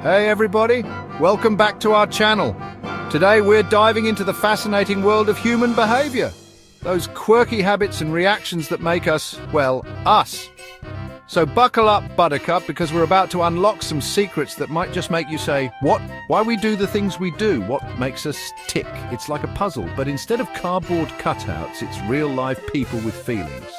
Hey everybody, welcome back to our channel. Today we're diving into the fascinating world of human behavior. Those quirky habits and reactions that make us, well, us. So buckle up, Buttercup, because we're about to unlock some secrets that might just make you say, what? Why we do the things we do? What makes us tick? It's like a puzzle, but instead of cardboard cutouts, it's real live people with feelings.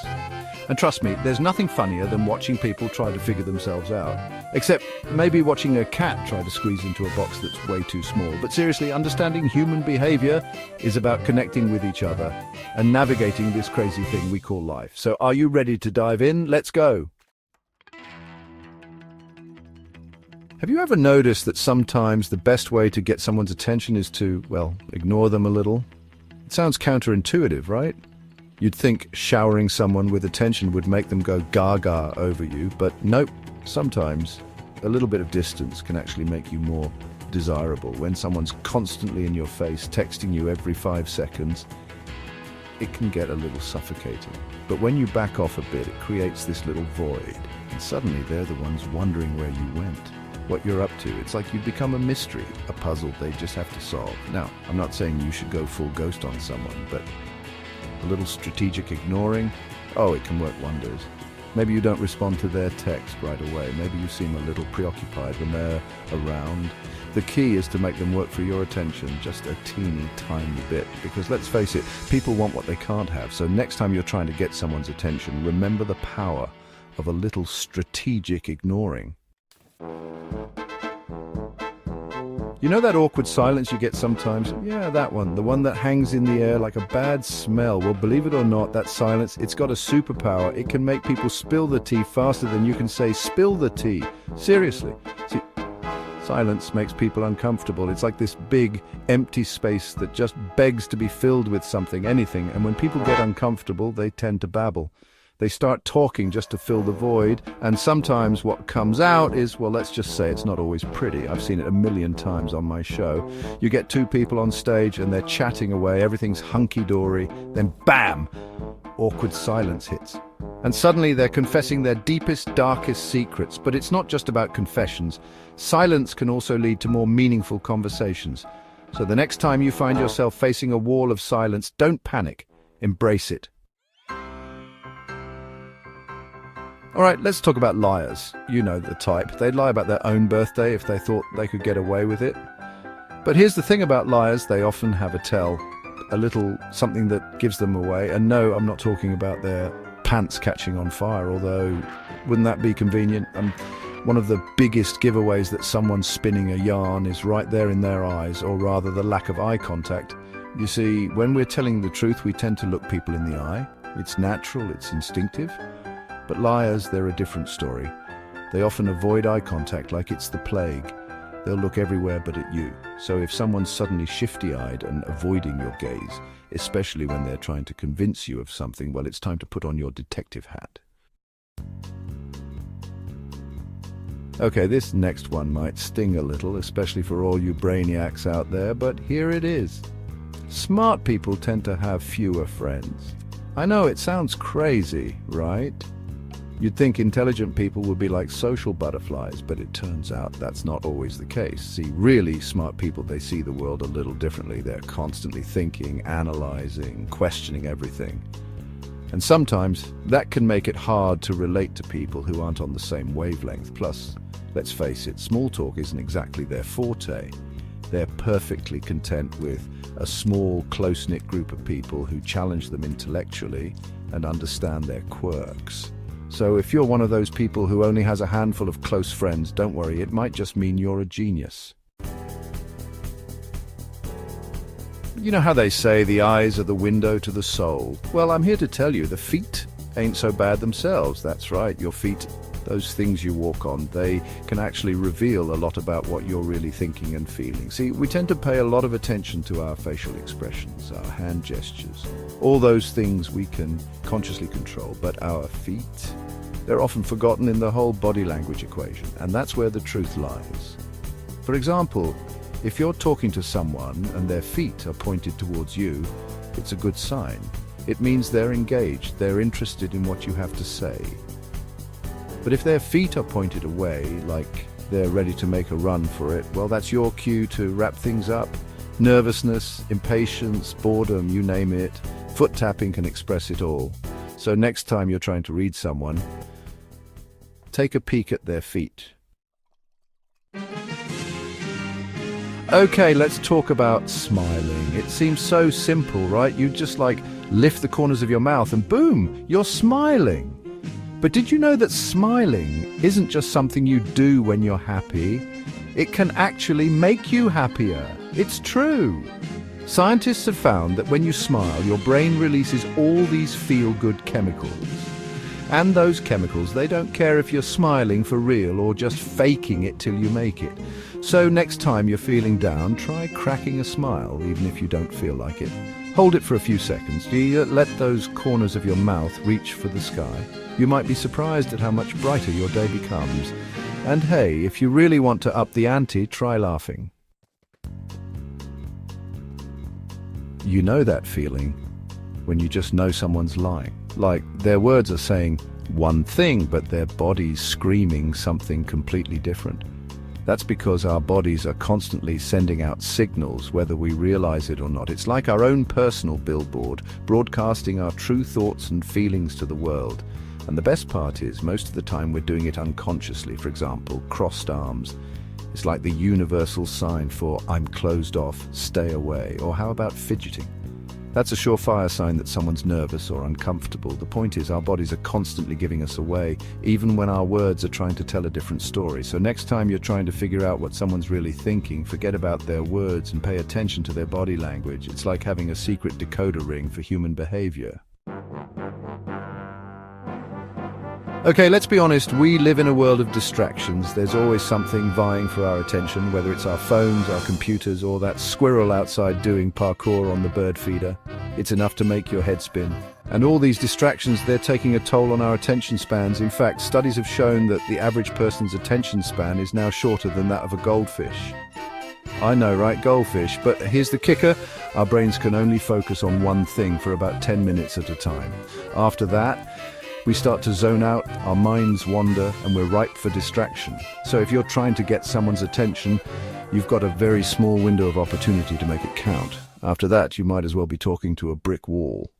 And trust me, there's nothing funnier than watching people try to figure themselves out. Except maybe watching a cat try to squeeze into a box that's way too small. But seriously, understanding human behavior is about connecting with each other and navigating this crazy thing we call life. So are you ready to dive in? Let's go. Have you ever noticed that sometimes the best way to get someone's attention is to, well, ignore them a little? It sounds counterintuitive, right? You'd think showering someone with attention would make them go gaga over you, but nope. Sometimes a little bit of distance can actually make you more desirable. When someone's constantly in your face, texting you every 5 seconds, it can get a little suffocating. But when you back off a bit, it creates this little void, and suddenly they're the ones wondering where you went, what you're up to. It's like you've become a mystery, a puzzle they just have to solve. Now, I'm not saying you should go full ghost on someone, but a little strategic ignoring, oh, it can work wonders. Maybe you don't respond to their text right away. Maybe you seem a little preoccupied when they're around. The key is to make them work for your attention just a teeny tiny bit. Because let's face it, people want what they can't have. So next time you're trying to get someone's attention, remember the power of a little strategic ignoring. You know that awkward silence you get sometimes? Yeah, that one. The one that hangs in the air like a bad smell. Well, believe it or not, that silence, it's got a superpower. It can make people spill the tea faster than you can say, spill the tea. Seriously. See, silence makes people uncomfortable. It's like this big, empty space that just begs to be filled with something, anything. And when people get uncomfortable, they tend to babble. They start talking just to fill the void, and sometimes what comes out is, well, let's just say it's not always pretty. I've seen it a million times on my show. You get two people on stage and they're chatting away, everything's hunky-dory, then bam! Awkward silence hits. And suddenly they're confessing their deepest, darkest secrets. But it's not just about confessions. Silence can also lead to more meaningful conversations. So the next time you find yourself facing a wall of silence, don't panic. Embrace it. All right, let's talk about liars. You know the type. They'd lie about their own birthday if they thought they could get away with it. But here's the thing about liars, they often have a tell, a little something that gives them away. And no, I'm not talking about their pants catching on fire, although wouldn't that be convenient? One of the biggest giveaways that someone's spinning a yarn is right there in their eyes, or rather the lack of eye contact. You see, when we're telling the truth, we tend to look people in the eye. It's natural, it's instinctive. But liars, they're a different story. They often avoid eye contact like it's the plague. They'll look everywhere but at you. So if someone's suddenly shifty-eyed and avoiding your gaze, especially when they're trying to convince you of something, well, it's time to put on your detective hat. Okay, this next one might sting a little, especially for all you brainiacs out there, but here it is. Smart people tend to have fewer friends. I know it sounds crazy, right? You'd think intelligent people would be like social butterflies, but it turns out that's not always the case. See, really smart people, they see the world a little differently. They're constantly thinking, analyzing, questioning everything. And sometimes that can make it hard to relate to people who aren't on the same wavelength. Plus, let's face it, small talk isn't exactly their forte. They're perfectly content with a small, close-knit group of people who challenge them intellectually and understand their quirks. So if you're one of those people who only has a handful of close friends, don't worry, it might just mean you're a genius. You know how they say the eyes are the window to the soul? Well, I'm here to tell you the feet ain't so bad themselves. That's right, your feet, those things you walk on, they can actually reveal a lot about what you're really thinking and feeling. See, we tend to pay a lot of attention to our facial expressions, our hand gestures, all those things we can consciously control, but our feet, they're often forgotten in the whole body language equation, and that's where the truth lies. For example, if you're talking to someone and their feet are pointed towards you, it's a good sign. It means they're engaged, they're interested in what you have to say. But if their feet are pointed away, like they're ready to make a run for it, well, that's your cue to wrap things up. Nervousness, impatience, boredom, you name it. Foot tapping can express it all. So next time you're trying to read someone, take a peek at their feet. Okay, let's talk about smiling. It seems so simple, right? You just lift the corners of your mouth and boom, you're smiling. But did you know that smiling isn't just something you do when you're happy? It can actually make you happier. It's true. Scientists have found that when you smile, your brain releases all these feel-good chemicals. And those chemicals, they don't care if you're smiling for real or just faking it till you make it. So next time you're feeling down, try cracking a smile, even if you don't feel like it. Hold it for a few seconds. Do you let those corners of your mouth reach for the sky? You might be surprised at how much brighter your day becomes. And hey, if you really want to up the ante, try laughing. You know that feeling when you just know someone's lying. Like their words are saying one thing, but their body's screaming something completely different. That's because our bodies are constantly sending out signals, whether we realize it or not. It's like our own personal billboard, broadcasting our true thoughts and feelings to the world. And the best part is, most of the time we're doing it unconsciously. For example, crossed arms. It's like the universal sign for I'm closed off, stay away. Or how about fidgeting? That's a surefire sign that someone's nervous or uncomfortable. The point is, our bodies are constantly giving us away, even when our words are trying to tell a different story. So next time you're trying to figure out what someone's really thinking, forget about their words and pay attention to their body language. It's like having a secret decoder ring for human behavior. Okay, let's be honest, we live in a world of distractions. There's always something vying for our attention, whether it's our phones, our computers, or that squirrel outside doing parkour on the bird feeder. It's enough to make your head spin. And all these distractions, they're taking a toll on our attention spans. In fact, studies have shown that the average person's attention span is now shorter than that of a goldfish. I know, right? Goldfish. But here's the kicker. Our brains can only focus on one thing for about 10 minutes at a time. After that, we start to zone out, our minds wander, and we're ripe for distraction. So if you're trying to get someone's attention, you've got a very small window of opportunity to make it count. After that, you might as well be talking to a brick wall.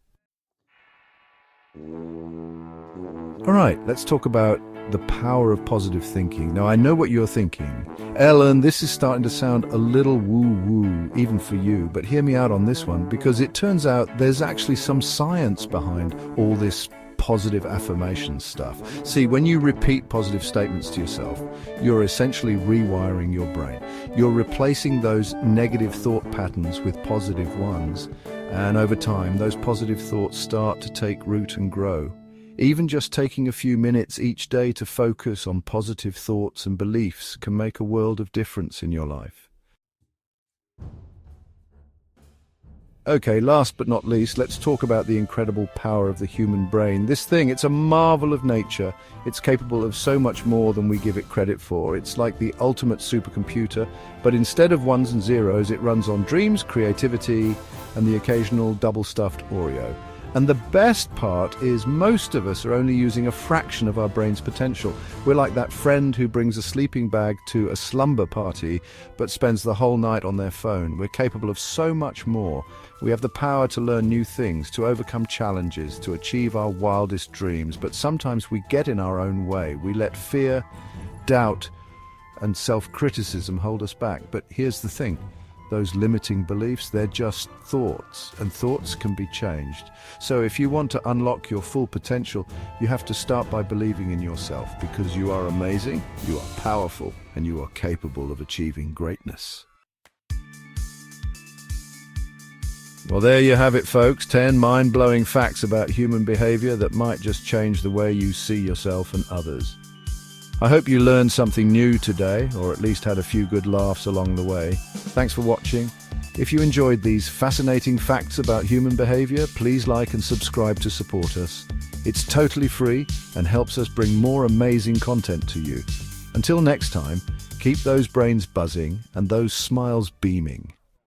All right, let's talk about the power of positive thinking. Now, I know what you're thinking. Ellen, this is starting to sound a little woo-woo, even for you, but hear me out on this one, because it turns out there's actually some science behind all this positive affirmation stuff. See, when you repeat positive statements to yourself, you're essentially rewiring your brain. You're replacing those negative thought patterns with positive ones, and over time, those positive thoughts start to take root and grow. Even just taking a few minutes each day to focus on positive thoughts and beliefs can make a world of difference in your life. Okay, last but not least, let's talk about the incredible power of the human brain. This thing, it's a marvel of nature. It's capable of so much more than we give it credit for. It's like the ultimate supercomputer, but instead of ones and zeros, it runs on dreams, creativity, and the occasional double-stuffed Oreo. And the best part is most of us are only using a fraction of our brain's potential. We're like that friend who brings a sleeping bag to a slumber party but spends the whole night on their phone. We're capable of so much more. We have the power to learn new things, to overcome challenges, to achieve our wildest dreams. But sometimes we get in our own way. We let fear, doubt, and self-criticism hold us back. But here's the thing. Those limiting beliefs, they're just thoughts, and thoughts can be changed. So if you want to unlock your full potential, you have to start by believing in yourself, because you are amazing, you are powerful, and you are capable of achieving greatness. Well, there you have it, folks. 10 mind-blowing facts about human behavior that might just change the way you see yourself and others. I hope you learned something new today, or at least had a few good laughs along the way. Thanks for watching. If you enjoyed these fascinating facts about human behavior, please like and subscribe to support us. It's totally free and helps us bring more amazing content to you. Until next time, keep those brains buzzing and those smiles beaming.